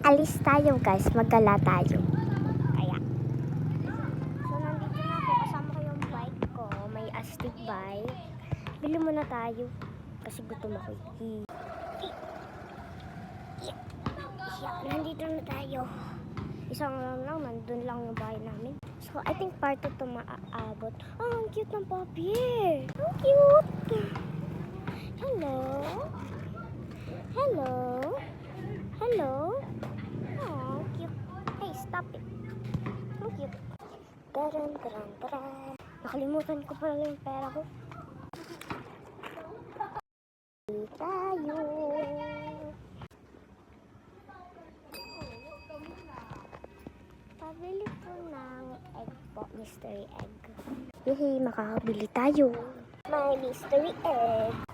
Alis tayo guys, maggala tayo. Kaya. So nandito na ako, kasama ko yung bike ko. May astig bike. Bili muna tayo. Kasi gutom ako. Nandito na tayo. Isang lang, nandun lang yung bahay namin. So I think part 2 to maaabot. Oh, ang cute ng puppy. Ang cute. Hello. Hello. Hello. Oh, cute. Hey, stop it. Ang cute. Taran, taran, taran. Nakalimutan ko pala yung pera ko. Tayo. Pabili po ng egg po, mystery egg. Yehey, makakabili tayo. May mystery egg.